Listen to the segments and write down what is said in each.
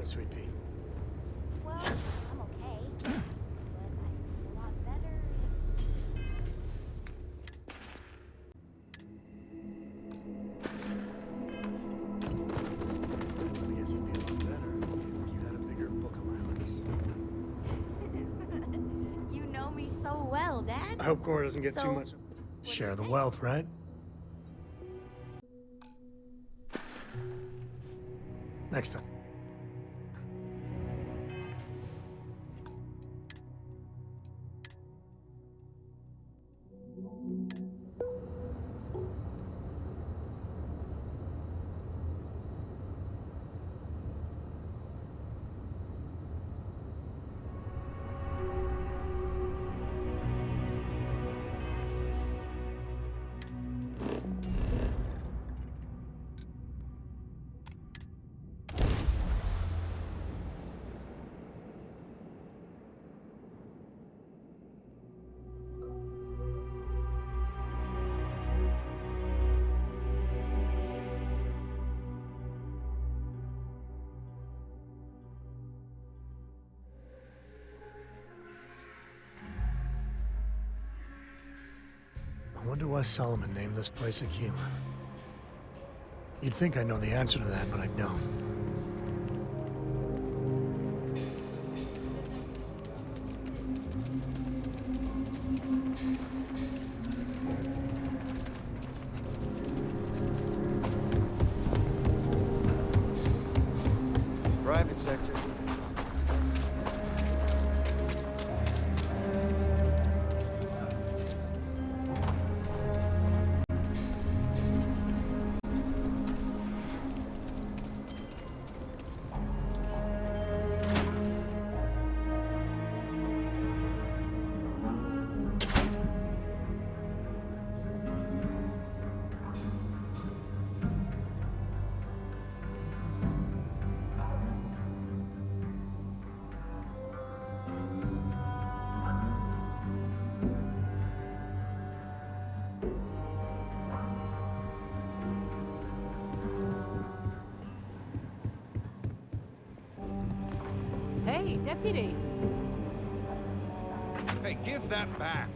Sweet pea? Well, I'm okay. But I'd feel a lot better I guess you'd be a lot better if you had a bigger book allowance. if... You know me so well, Dad. I hope Cora doesn't get too So, much. what'd Share he the say? wealth, right? Next time. I wonder why Solomon named this place Aquila. You'd think I know the answer to that, but I don't. Private sector. Hey, deputy. Hey, give that back.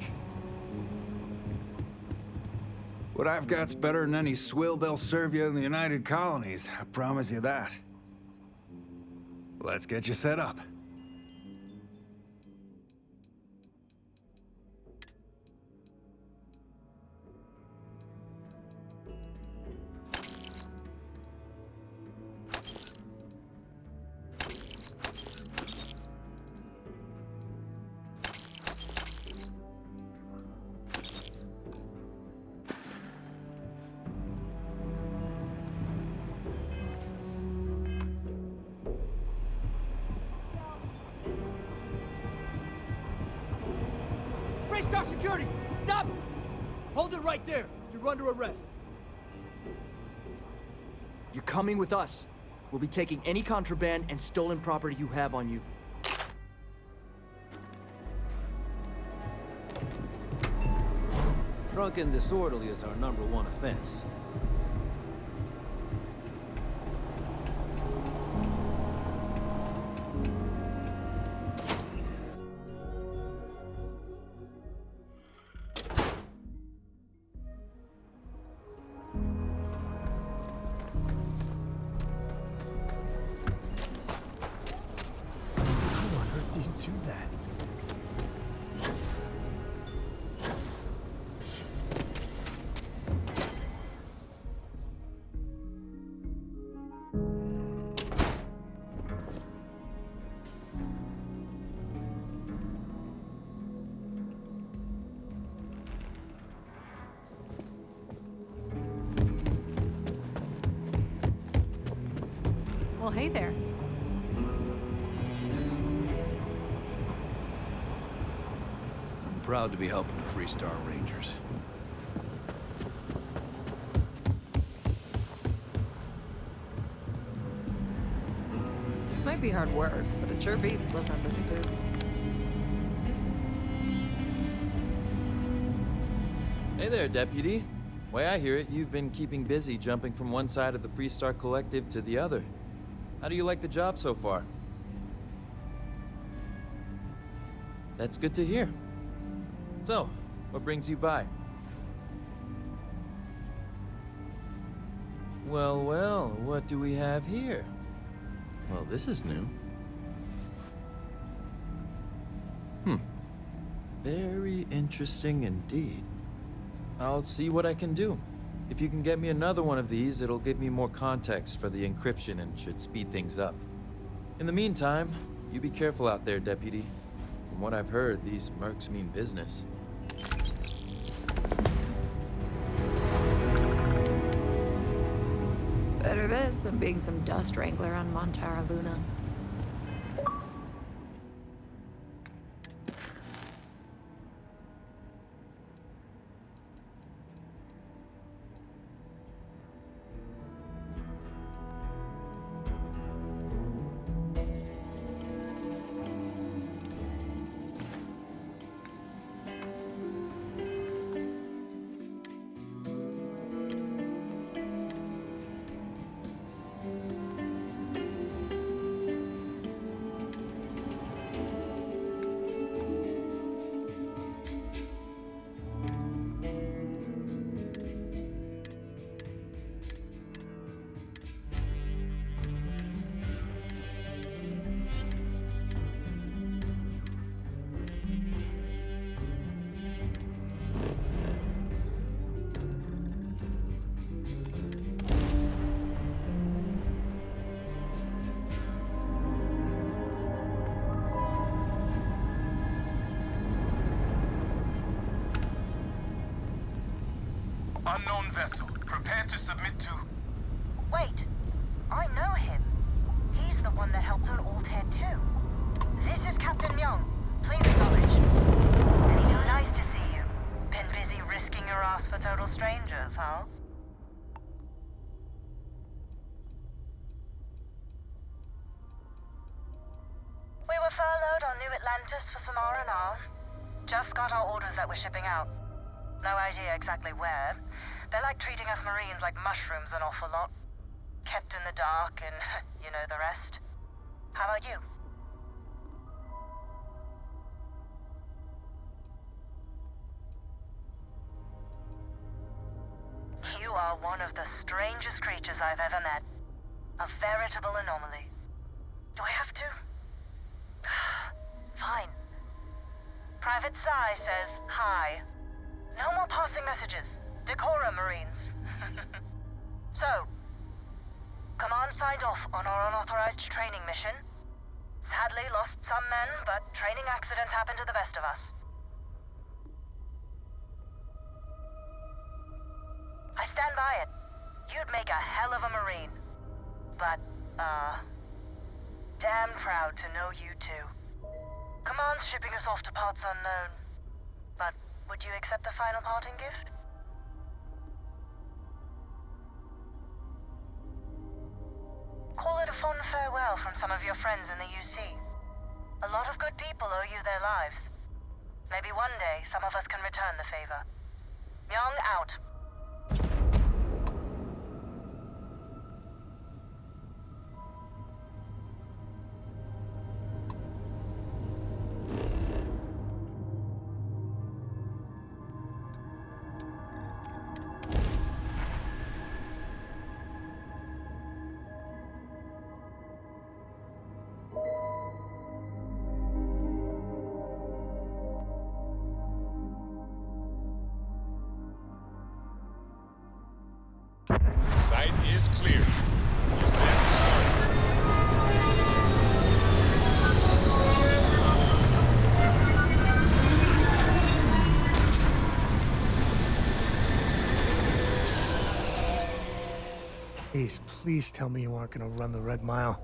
What I've got's better than any swill they'll serve you in the United Colonies. I promise you that. Let's get you set up. Fresh security! Stop! Hold it right there! You're under arrest. You're coming with us. We'll be taking any contraband and stolen property you have on you. Drunk and disorderly is our #1 offense. How on earth do you do that? Well, hey there. I'm proud to be helping the Freestar Rangers. Might be hard work, but it sure beats living under the boot. Hey there, Deputy. Way I hear it, you've been keeping busy jumping from one side of the Freestar Collective to the other. How do you like the job so far? That's good to hear. So, what brings you by? Well, well, what do we have here? Well, this is new. Very interesting indeed. I'll see what I can do. If you can get me another one of these, it'll give me more context for the encryption and should speed things up. In the meantime, you be careful out there, Deputy. From what I've heard, these mercs mean business. Better this than being some dust wrangler on Montara Luna. Unknown vessel. Prepare to submit to... Wait. I know him. He's the one that helped on Altair 2. This is Captain Myung. Please acknowledge. Anytime. Nice to see you. Been busy risking your ass for total strangers, huh? We were furloughed on New Atlantis for some R&R. Just got our orders that we're shipping out. No idea exactly where. They're like treating us Marines like mushrooms an awful lot. Kept in the dark and you know the rest. How about you? You are one of the strangest creatures I've ever met. A veritable anomaly. Do I have to? Fine. Private Psy says hi. No more passing messages. Decorum, Marines. So, Command signed off on our unauthorized training mission. Sadly lost some men, but training accidents happen to the best of us. I stand by it. You'd make a hell of a Marine. But, damn proud to know you too. Command's shipping us off to parts unknown. But would you accept a final parting gift? Call it a fond farewell from some of your friends in the UC. A lot of good people owe you their lives. Maybe one day some of us can return the favor. Myung out. Site is clear. Descent started. Please tell me you aren't gonna run the Red Mile.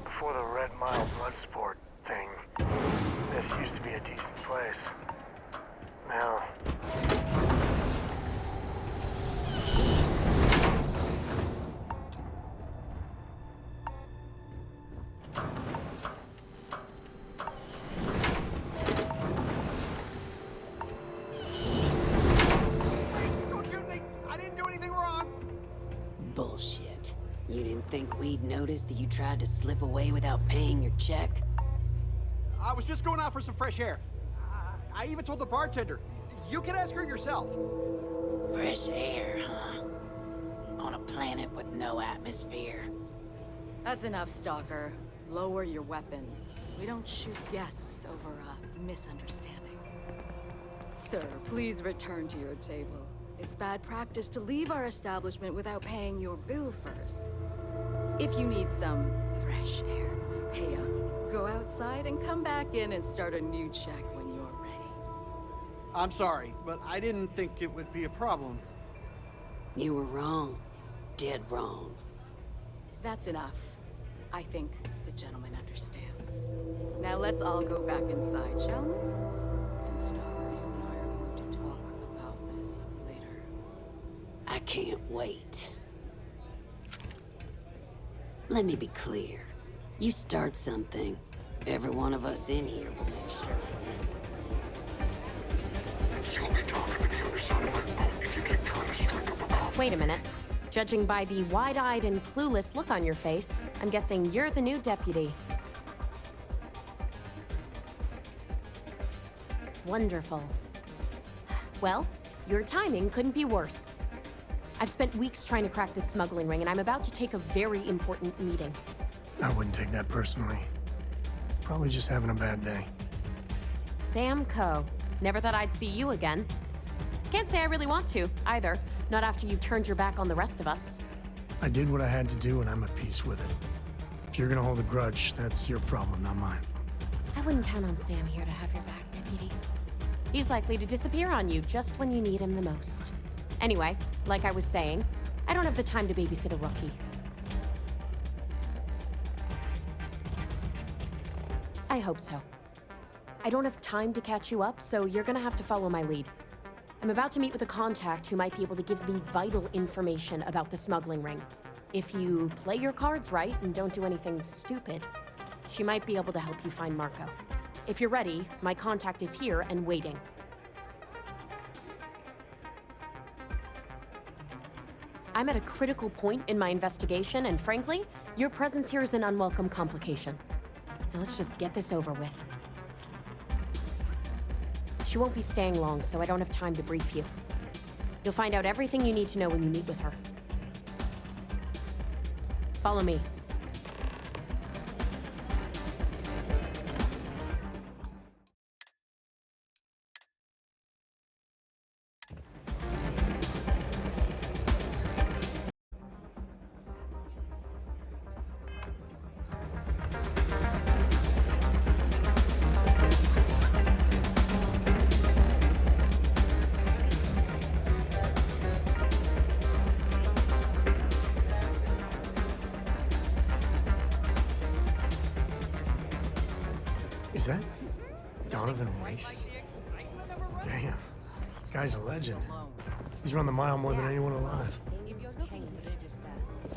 Before the Red Mile blood sport thing, this used to be a decent place. Now, think we'd notice that you tried to slip away without paying your check? I was just going out for some fresh air. I even told the bartender. You can ask her yourself. Fresh air, huh? On a planet with no atmosphere. That's enough, Stalker. Lower your weapon. We don't shoot guests over a misunderstanding. Sir, please return to your table. It's bad practice to leave our establishment without paying your bill first. If you need some fresh air, hey, go outside and come back in and start a new check when you're ready. I'm sorry, but I didn't think it would be a problem. You were wrong. Dead wrong. That's enough. I think the gentleman understands. Now let's all go back inside, shall we? And Stalker, you and I are going to talk about this later. I can't wait. Let me be clear. You start something, every one of us in here will make sure to end it. You'll be talking to the other side of that boat if you keep trying to strike up a conversation. Wait a minute. Judging by the wide-eyed and clueless look on your face, I'm guessing you're the new deputy. Wonderful. Well, your timing couldn't be worse. I've spent weeks trying to crack this smuggling ring, and I'm about to take a very important meeting. I wouldn't take that personally. Probably just having a bad day. Sam Coe. Never thought I'd see you again. Can't say I really want to, either. Not after you turned your back on the rest of us. I did what I had to do, and I'm at peace with it. If you're gonna hold a grudge, that's your problem, not mine. I wouldn't count on Sam here to have your back, Deputy. He's likely to disappear on you just when you need him the most. Anyway, like I was saying, I don't have the time to babysit a rookie. I hope so. I don't have time to catch you up, so you're gonna have to follow my lead. I'm about to meet with a contact who might be able to give me vital information about the smuggling ring. If you play your cards right and don't do anything stupid, she might be able to help you find Marco. If you're ready, my contact is here and waiting. I'm at a critical point in my investigation, and frankly, your presence here is an unwelcome complication. Now let's just get this over with. She won't be staying long, so I don't have time to brief you. You'll find out everything you need to know when you meet with her. Follow me. Is that Donovan Weiss? Damn, guy's a legend. He's run the mile more than anyone alive.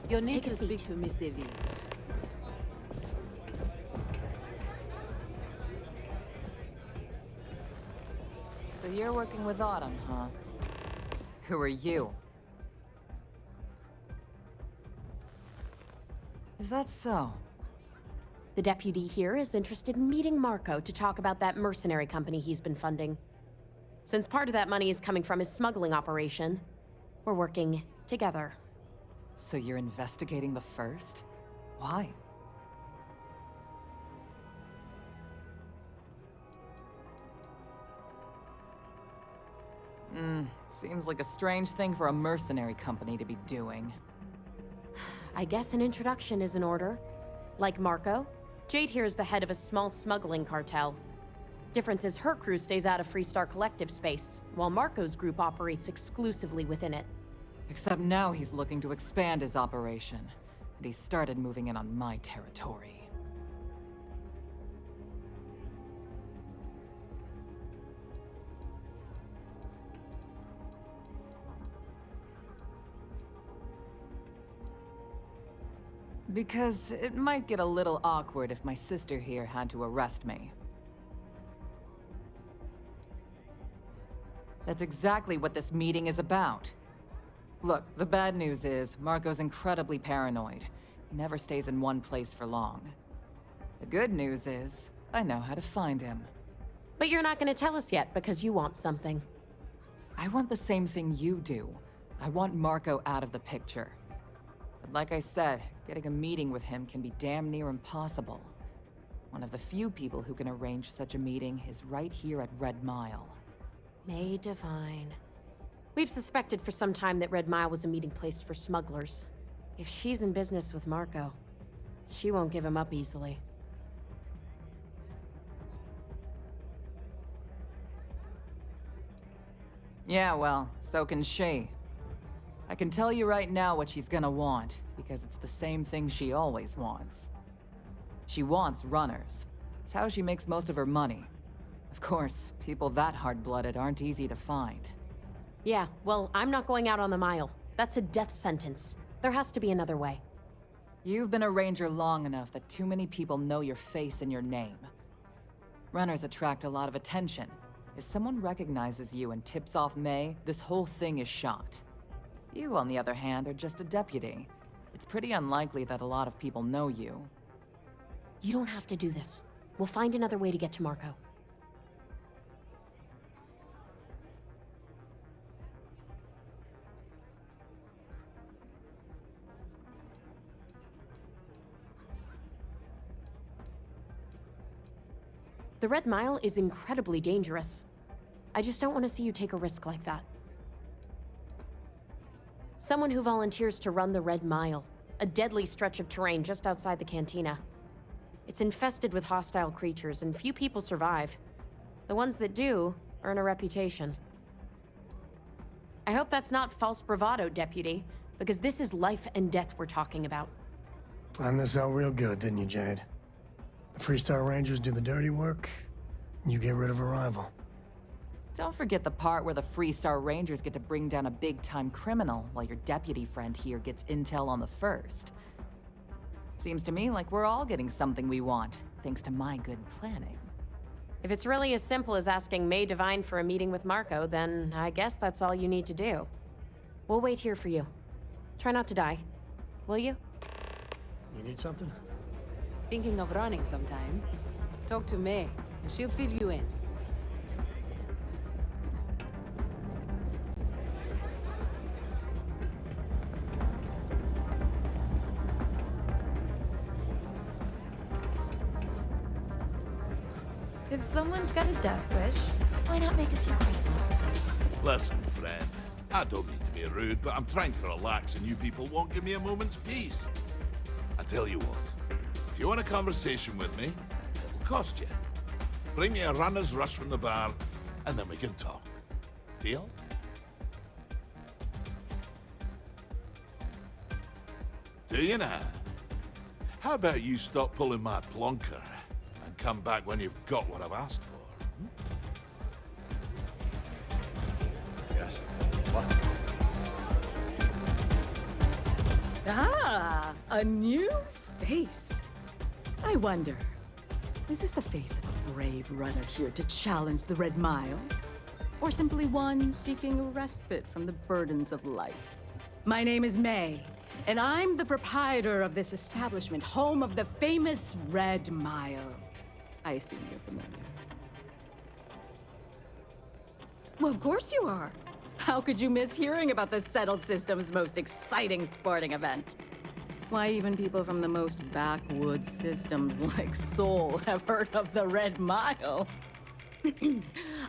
You'll need to speak to Miss Devi. So you're working with Autumn, huh? Who are you? Is that so? The deputy here is interested in meeting Marco to talk about that mercenary company he's been funding. Since part of that money is coming from his smuggling operation, we're working together. So you're investigating the first? Why? Seems like a strange thing for a mercenary company to be doing. I guess an introduction is in order. Like Marco, Jade here is the head of a small smuggling cartel. Difference is her crew stays out of Freestar Collective space, while Marco's group operates exclusively within it. Except now he's looking to expand his operation, and he started moving in on my territory. Because it might get a little awkward if my sister here had to arrest me. That's exactly what this meeting is about. Look, the bad news is, Marco's incredibly paranoid. He never stays in one place for long. The good news is, I know how to find him. But you're not gonna tell us yet because you want something. I want the same thing you do. I want Marco out of the picture. But like I said, getting a meeting with him can be damn near impossible. One of the few people who can arrange such a meeting is right here at Red Mile. May Divine. We've suspected for some time that Red Mile was a meeting place for smugglers. If she's in business with Marco, she won't give him up easily. Yeah, well, so can she. I can tell you right now what she's gonna want, because it's the same thing she always wants. She wants runners. It's how she makes most of her money. Of course, people that hard-blooded aren't easy to find. Yeah, well, I'm not going out on the mile. That's a death sentence. There has to be another way. You've been a ranger long enough that too many people know your face and your name. Runners attract a lot of attention. If someone recognizes you and tips off May, this whole thing is shot. You, on the other hand, are just a deputy. It's pretty unlikely that a lot of people know you. You don't have to do this. We'll find another way to get to Marco. The Red Mile is incredibly dangerous. I just don't want to see you take a risk like that. Someone who volunteers to run the Red Mile, a deadly stretch of terrain just outside the cantina. It's infested with hostile creatures, and few people survive. The ones that do earn a reputation. I hope that's not false bravado, Deputy, because this is life and death we're talking about. Planned this out real good, didn't you, Jade? The Freestar Rangers do the dirty work, and you get rid of a rival. Don't forget the part where the Freestar Rangers get to bring down a big-time criminal, while your deputy friend here gets intel on the first. Seems to me like we're all getting something we want, thanks to my good planning. If it's really as simple as asking May Divine for a meeting with Marco, then I guess that's all you need to do. We'll wait here for you. Try not to die. Will you? You need something? Thinking of running sometime? Talk to May, and she'll fill you in. If someone's got a death wish, why not make a few credits off that? Listen, friend. I don't mean to be rude, but I'm trying to relax and you people won't give me a moment's peace. I tell you what, if you want a conversation with me, it'll cost you. Bring me a runner's rush from the bar, and then we can talk. Deal? Do you now? How about you stop pulling my plonker and come back when you've got what I've asked for? Yes. What? Ah, a new face. I wonder, is this the face of a brave runner here to challenge the Red Mile? Or simply one seeking a respite from the burdens of life? My name is May, and I'm the proprietor of this establishment, home of the famous Red Mile. I assume you're familiar. Well, of course you are. How could you miss hearing about the Settled System's most exciting sporting event? Why, even people from the most backwoods systems like Seoul have heard of the Red Mile.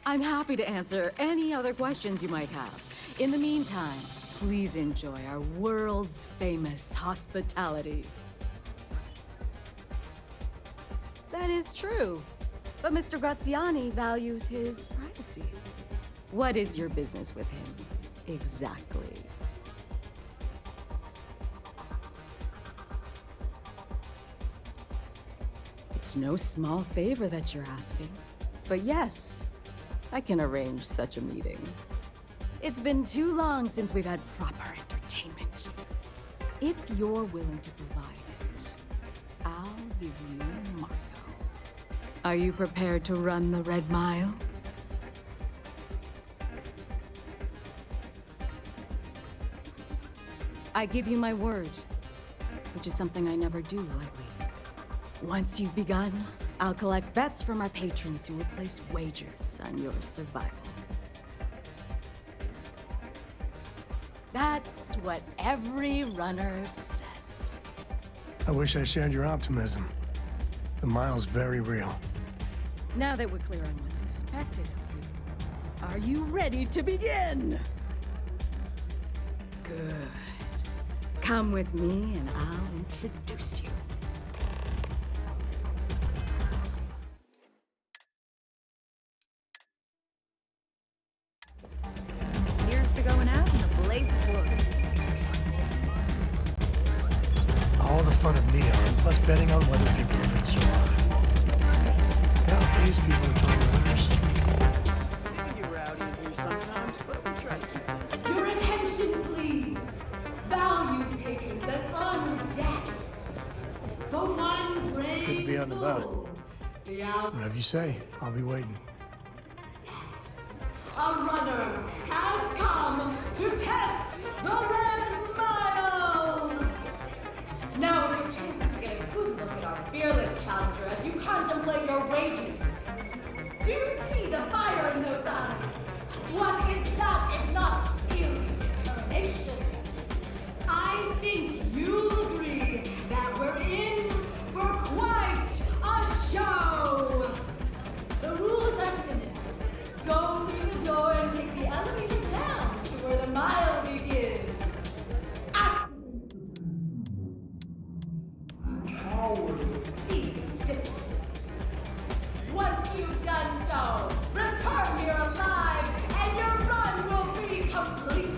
I'm happy to answer any other questions you might have. In the meantime, please enjoy our world's famous hospitality. That is true, but Mr. Graziani values his privacy. What is your business with him, exactly? It's no small favor that you're asking. But yes, I can arrange such a meeting. It's been too long since we've had proper entertainment. If you're willing to provide it, I'll give you Marco. Are you prepared to run the Red Mile? I give you my word. which is something I never do lightly. Once you've begun, I'll collect bets from our patrons who will place wagers on your survival. That's what every runner says. I wish I shared your optimism. The mile's very real. Now that we're clear on what's expected of you, are you ready to begin? Good. Come with me and I'll introduce you. Here's to going out in a blaze of glory. All the fun of Neon, plus betting on whether people are going to survive. Yeah, these people are total winners. It can get rowdy in here sometimes, but we try to keep things. Your attention, please. Valued patrons and honored guests. For one brave It's good to be out and about. soul, the out Whatever you say, I'll be waiting. a runner has come to test the Red Mile! Now is your chance to get a good look at our fearless challenger as you contemplate your wagings. Do you see the fire in those eyes? What is that if not steely determination? I think you'll agree that we're in for quite a show! The rules are simple. Go through the door and take the elevator down to where the mile begins. Forward, see the distance. Once you've done so, return here alive, and your run will be complete.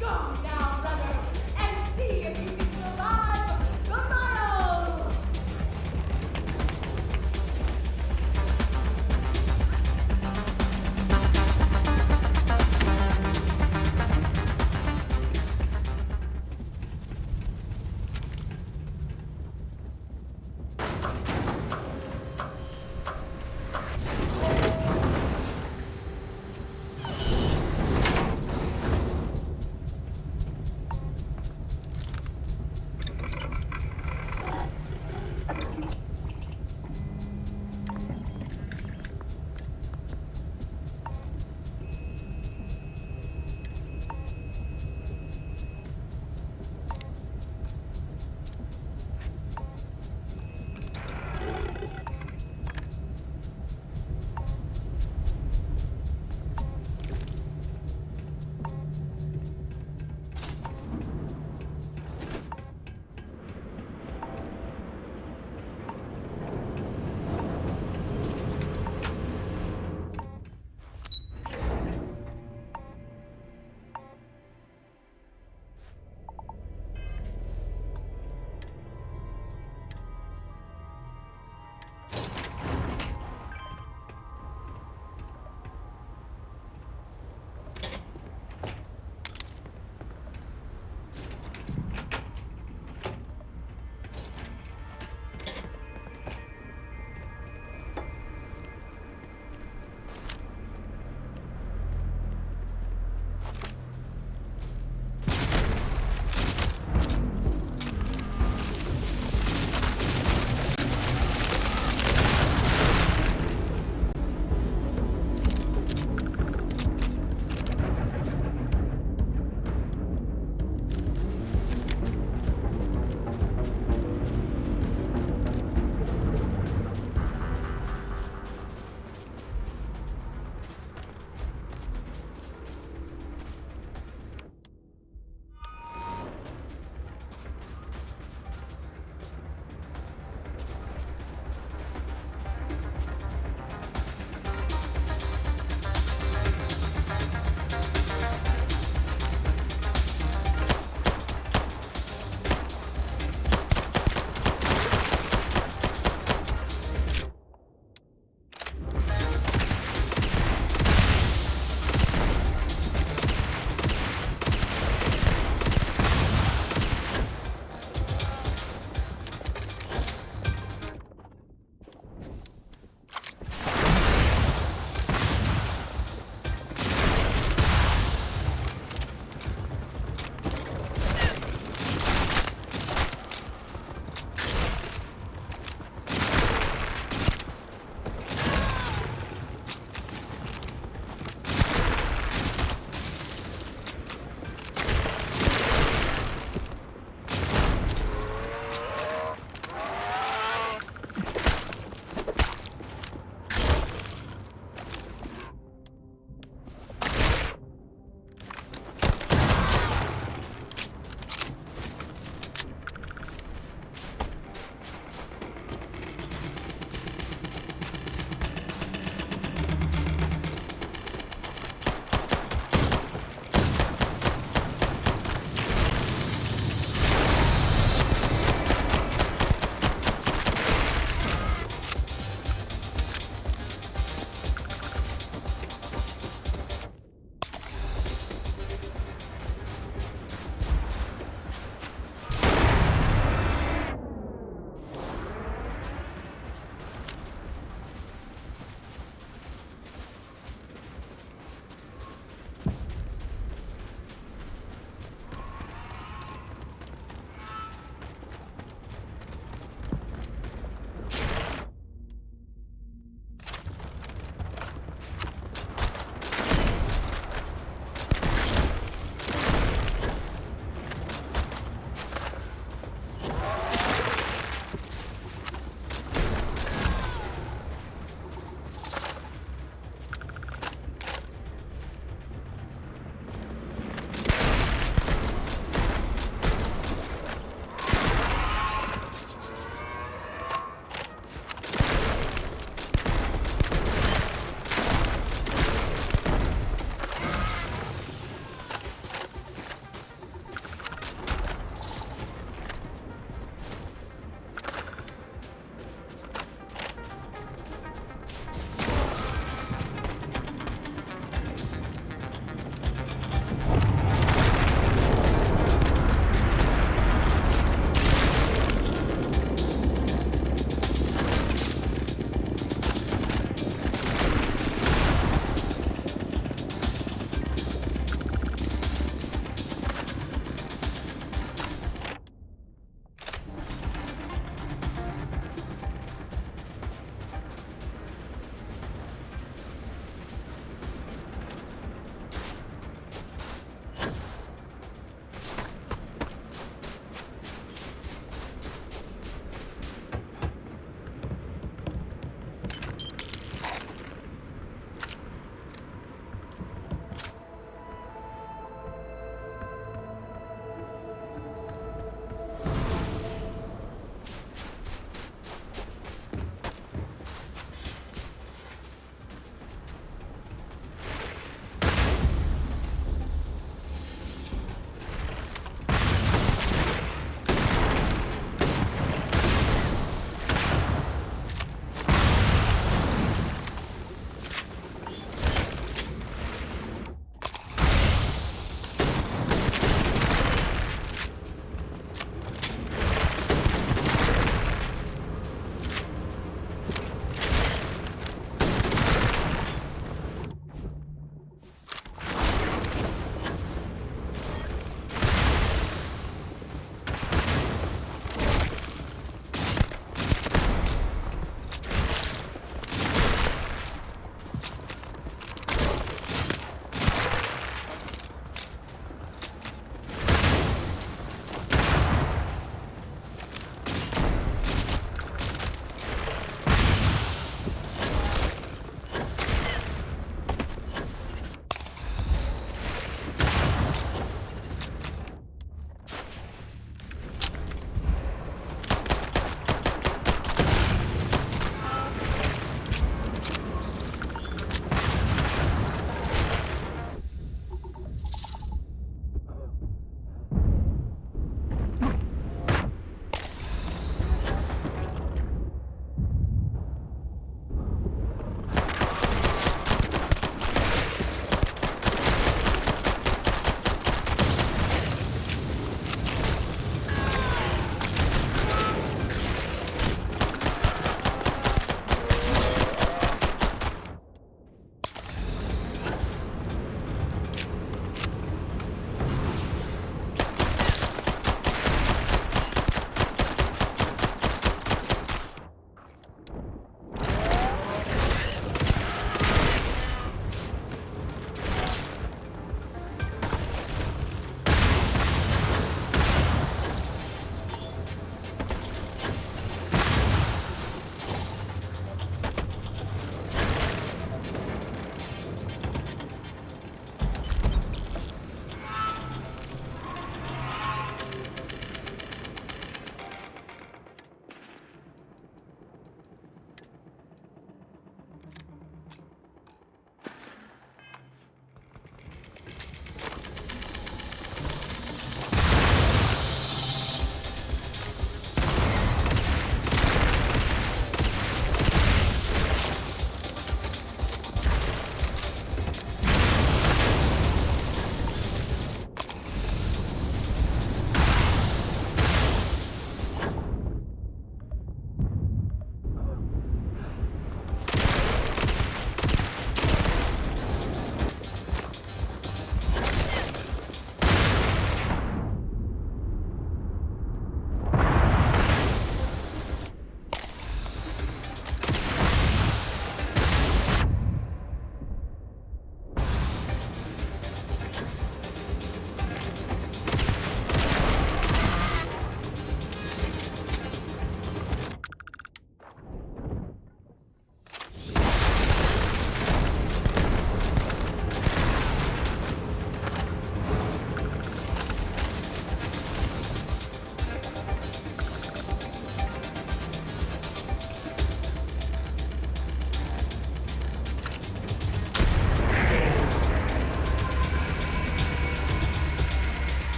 Go now, runner, and see if you can survive the mile.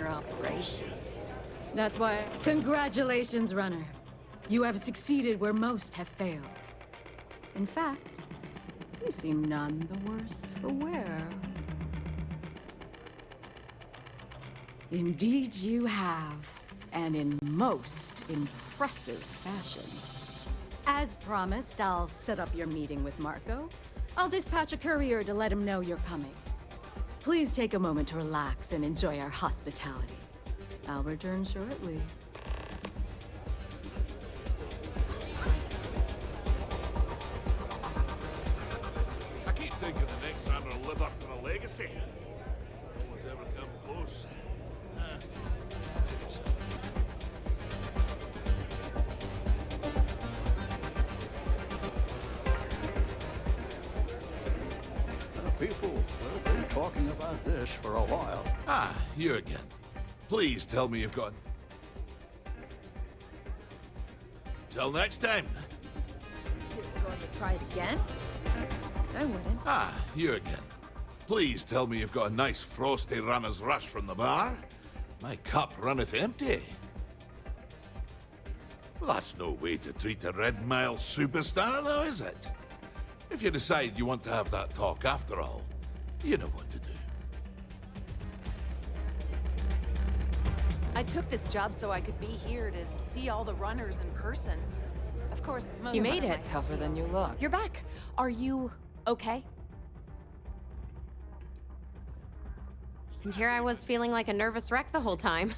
operation. That's why. Congratulations, runner. You have succeeded where most have failed. In fact, you seem none the worse for wear. Indeed you have, and in most impressive fashion. As promised, I'll set up your meeting with Marco. I'll dispatch a courier to let him know you're coming. Please take a moment to relax and enjoy our hospitality. I'll return shortly. I keep thinking the next runner will live up to the legacy. No one's ever come close. Maybe so. People have been talking about this for a while. Ah, you again. Please tell me you've got... Till next time. You're going to try it again? I wouldn't. Ah, you again. Please tell me you've got a nice frosty runner's rush from the bar. My cup runneth empty. Well, that's no way to treat a Red Mile superstar, though, is it? If you decide you want to have that talk after all, you know what to do. I took this job so I could be here to see all the runners in person. Of course, most You of made us it. might Tougher than you look. You're back. Are you okay? And here I was feeling like a nervous wreck the whole time.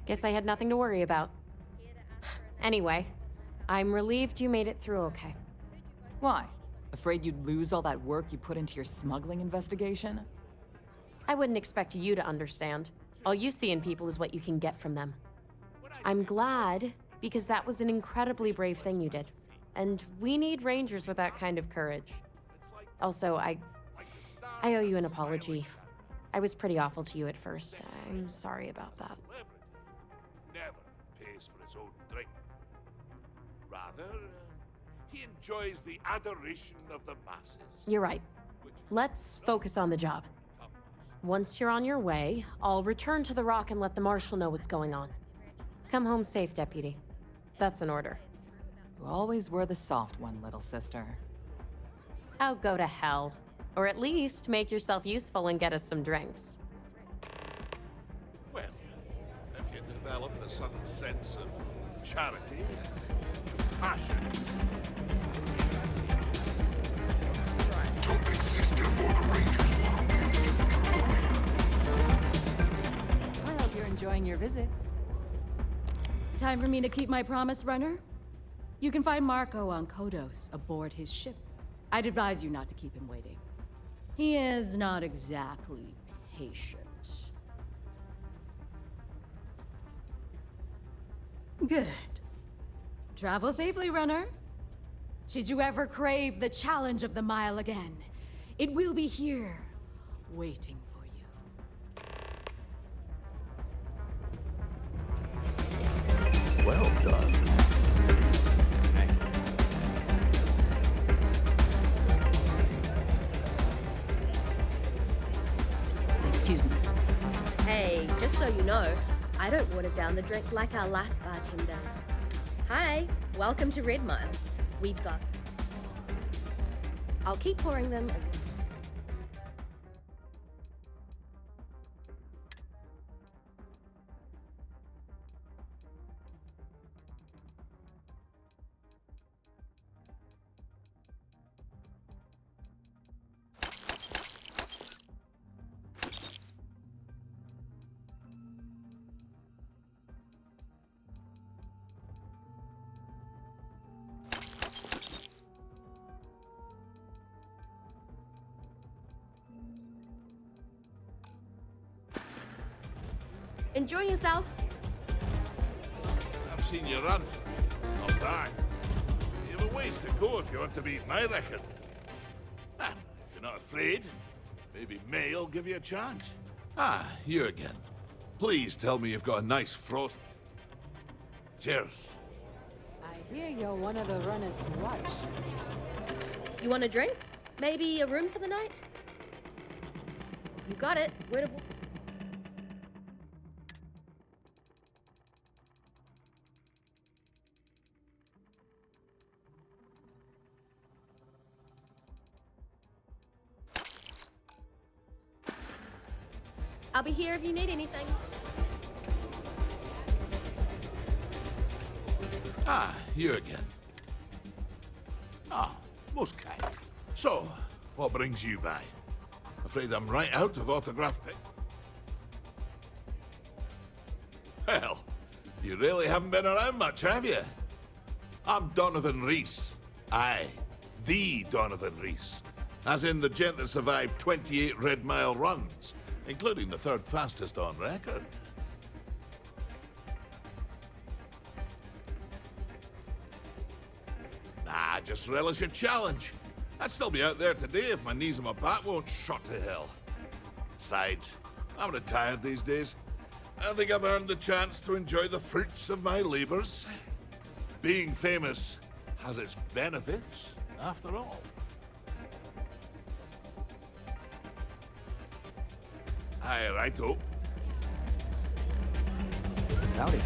Guess I had nothing to worry about. Anyway, I'm relieved you made it through okay. Why? Afraid you'd lose all that work you put into your smuggling investigation? I wouldn't expect you to understand. All you see in people is what you can get from them. I'm glad, because that was an incredibly brave thing you did. And we need rangers with that kind of courage. Also, I owe you an apology. I was pretty awful to you at first. I'm sorry about that. Never pays for his own drink. Rather, he enjoys the adoration of the masses. You're right. Let's focus on the job. Once you're on your way, I'll return to the Rock and let the Marshal know what's going on. Come home safe, Deputy. That's an order. You always were the soft one, little sister. Oh, go to hell. Or at least make yourself useful and get us some drinks. Well, if you develop a sudden sense of charity and passion. Don't exist for the Rangers want I hope you're enjoying your visit. Time for me to keep my promise, runner? You can find Marco on Kodos aboard his ship. I'd advise you not to keep him waiting. He is not exactly patient. Good. Travel safely, runner. Should you ever crave the challenge of the mile again, it will be here, waiting for you. Well done. Excuse me. Hey, just so you know, I don't water down the drinks like our last bartender. Hi, welcome to Red Mile. We've got... I'll keep pouring them as... Enjoy yourself. I've seen you run. Not bad. You have a ways to go if you want to beat my record. Ah, if you're not afraid, maybe May will give you a chance. Ah, you again. Please tell me you've got a nice frost... Cheers. I hear you're one of the runners to watch. You want a drink? Maybe a room for the night? You got it. Word of... I'll be here if you need anything. Ah, you again. Ah, most kind. So, what brings you by? Afraid I'm right out of autograph pick. Well, you really haven't been around much, have you? I'm Donovan Reese. Aye, the Donovan Reese. As in the gent that survived 28 Red Mile runs, including the third fastest on record. Nah, just relish a challenge. I'd still be out there today if my knees and my back won't shot to hell. Besides, I'm retired these days. I think I've earned the chance to enjoy the fruits of my labors. Being famous has its benefits, after all. Aye, righto. Howdy.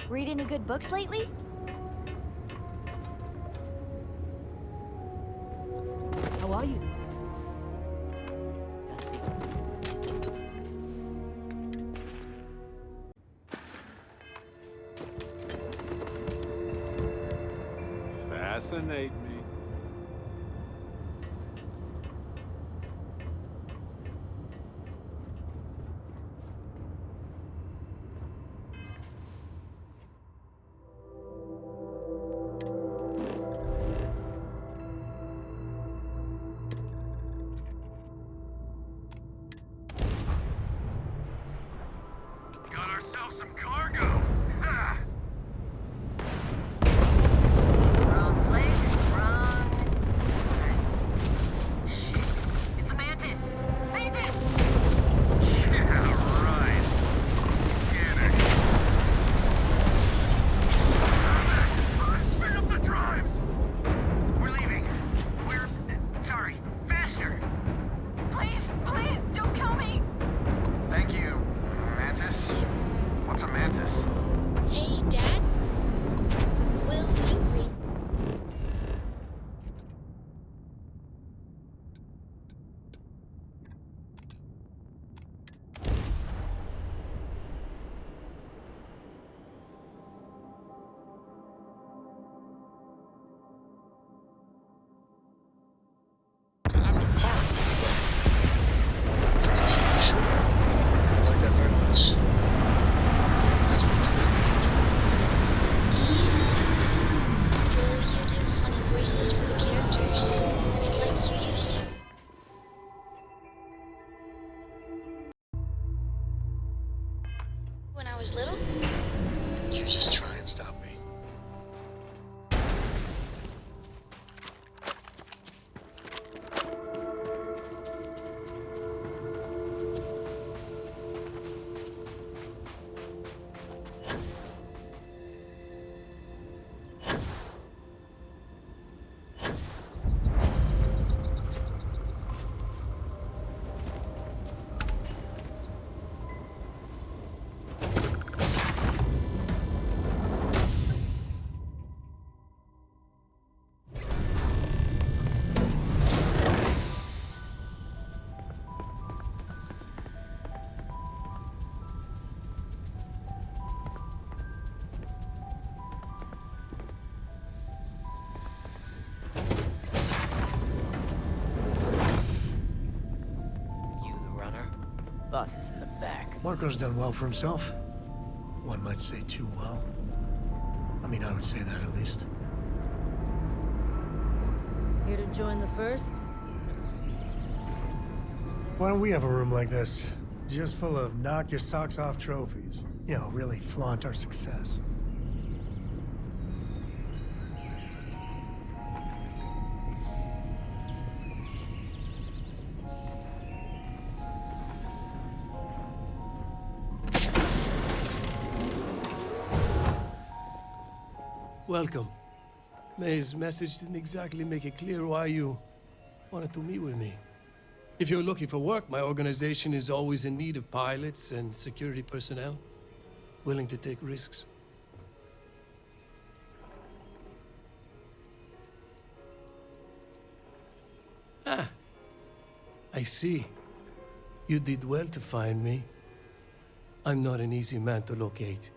Read any good books lately? How are you? Dusty. Fascinate me. Got ourselves some cargo. Ha! Wrong place, wrong. Shit. It's a mantis. Mantis! Yeah, right. Get it. Spin up the drives! We're leaving. We're... sorry. Faster! Please, please, don't kill me! Thank you, Mantis. What's a mantis? Hey, Dad? Will you read? Time to park this way. Sure. I like that very much. That's Will you do funny voices for the characters? Like you used to? When I was little? You just try and stop me. Boss is in the back. Marco's done well for himself. One might say too well. I mean, I would say that at least. Here to join the first? Why don't we have a room like this? Just full of knock your socks off trophies. You know, really flaunt our success. Welcome. May's message didn't exactly make it clear why you wanted to meet with me. If you're looking for work, my organization is always in need of pilots and security personnel, willing to take risks. Ah, I see. You did well to find me. I'm not an easy man to locate.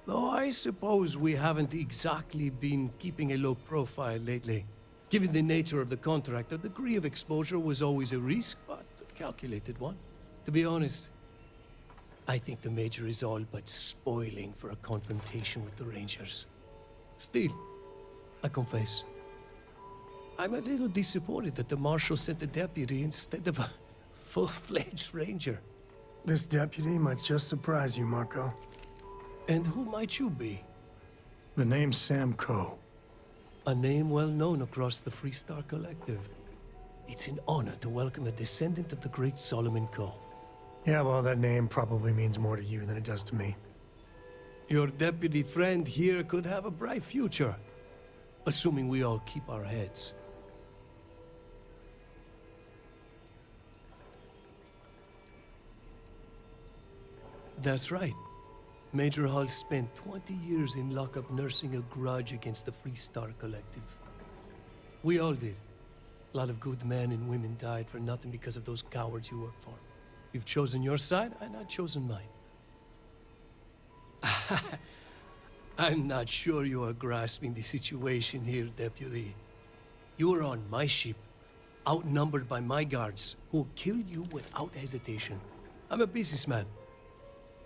Though I suppose we haven't exactly been keeping a low profile lately. Given the nature of the contract, a degree of exposure was always a risk, but a calculated one. To be honest, I think the Major is all but spoiling for a confrontation with the Rangers. Still, I confess, I'm a little disappointed that the Marshal sent a deputy instead of a full-fledged Ranger. This deputy might just surprise you, Marco. And who might you be? The name's Sam Coe. A name well known across the Freestar Collective. It's an honor to welcome a descendant of the great Solomon Coe. Yeah, well, that name probably means more to you than it does to me. Your deputy friend here could have a bright future. Assuming we all keep our heads. That's right. Major Hall spent 20 years in lockup nursing a grudge against the Freestar Collective. We all did. A lot of good men and women died for nothing because of those cowards you work for. You've chosen your side, and I've chosen mine. I'm not sure you are grasping the situation here, Deputy. You are on my ship, outnumbered by my guards, who will kill you without hesitation. I'm a businessman.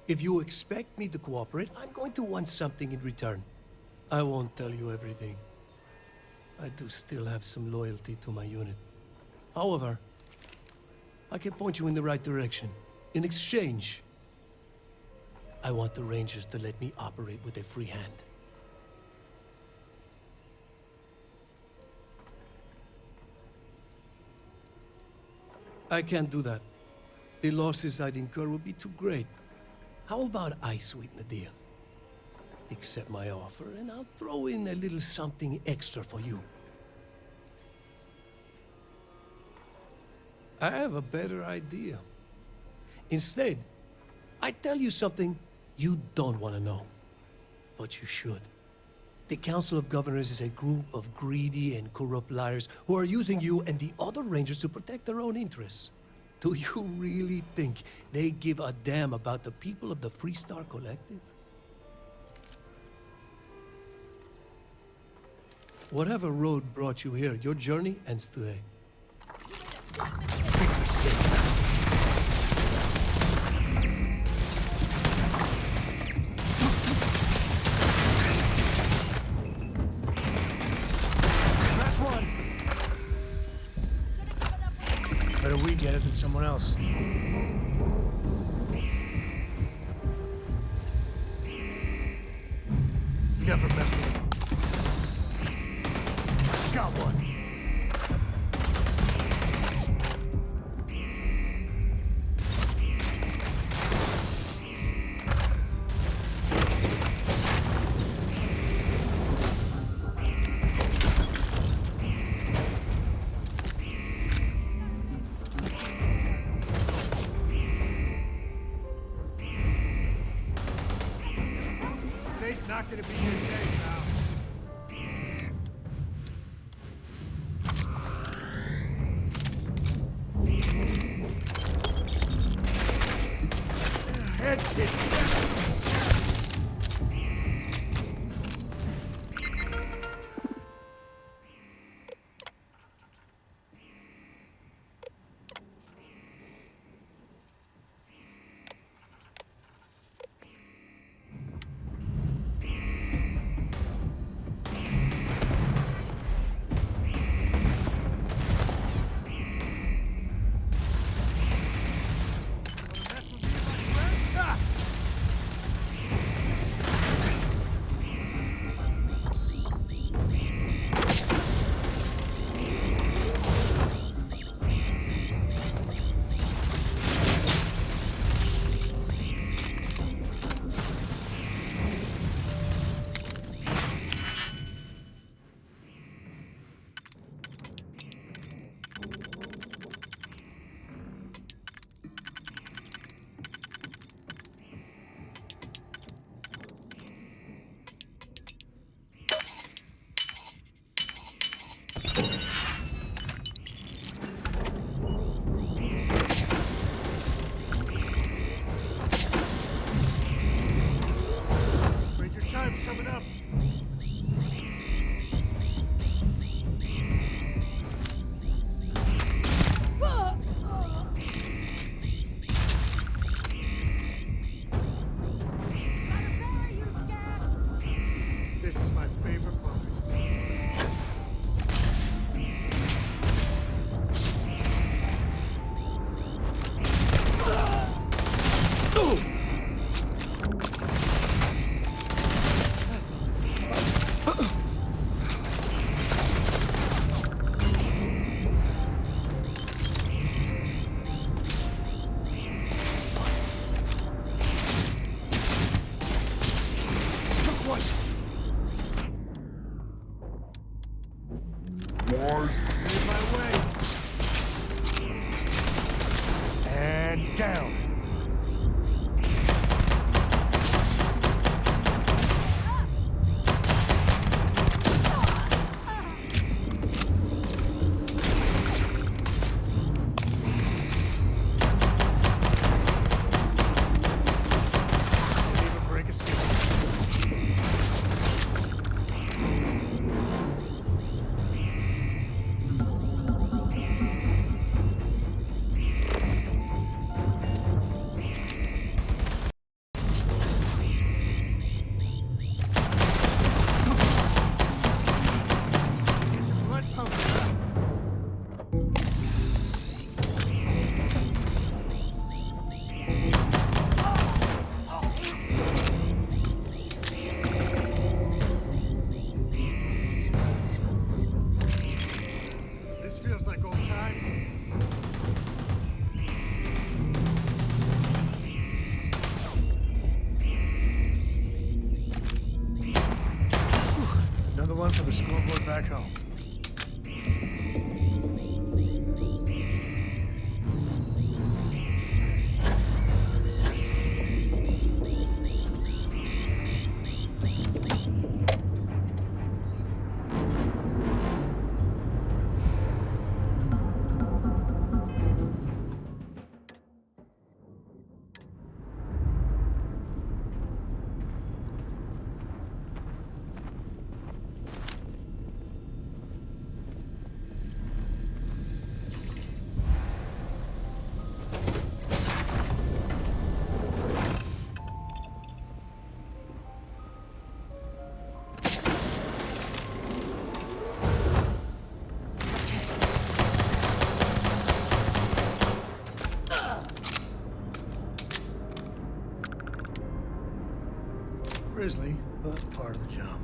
If you expect me to cooperate, I'm going to want something in return. I won't tell you everything. I do still have some loyalty to my unit. However, I can point you in the right direction. In exchange, I want the Rangers to let me operate with a free hand. I can't do that. The losses I'd incur would be too great. How about I sweeten the deal? Accept my offer, and I'll throw in a little something extra for you. I have a better idea. Instead, I tell you something you don't want to know. But you should. The Council of Governors is a group of greedy and corrupt liars who are using you and the other Rangers to protect their own interests. Do you really think they give a damn about the people of the Freestar Collective? Whatever road brought you here, your journey ends today. Big mistake. Better we get it than someone else. Never mess with him. Got one. Today's not gonna be your day, pal. Head's hit. down. This feels like old times. Another one for the scoreboard back home. Grisly, but part of the job.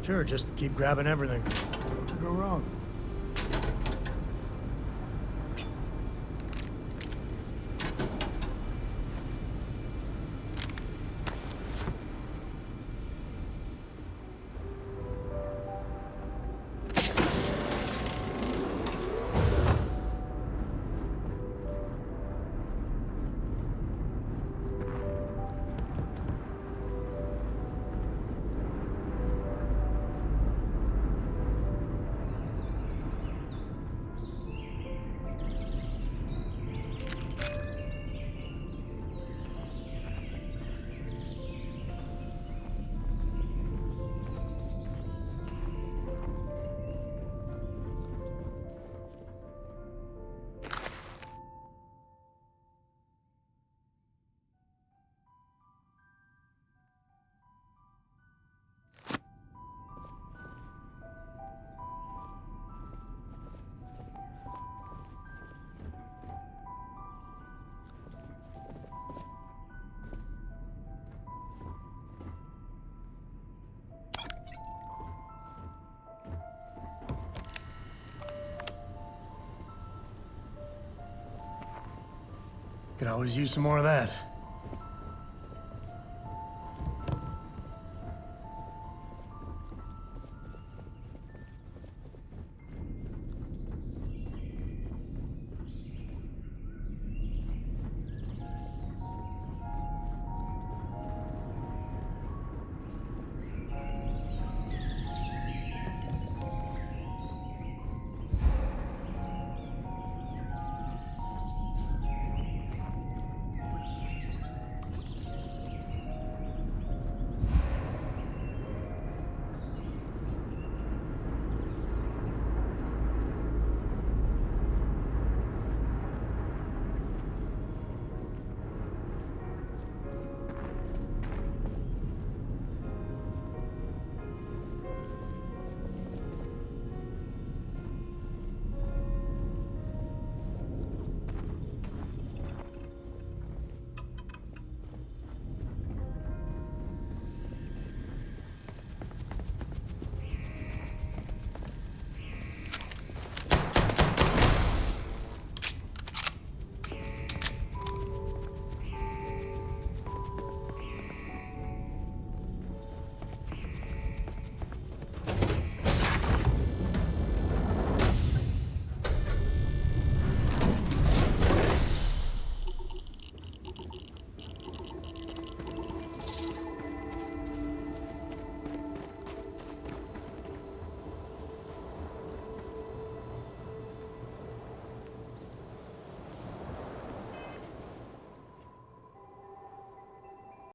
Sure, just keep grabbing everything. What could go wrong? Could always use some more of that.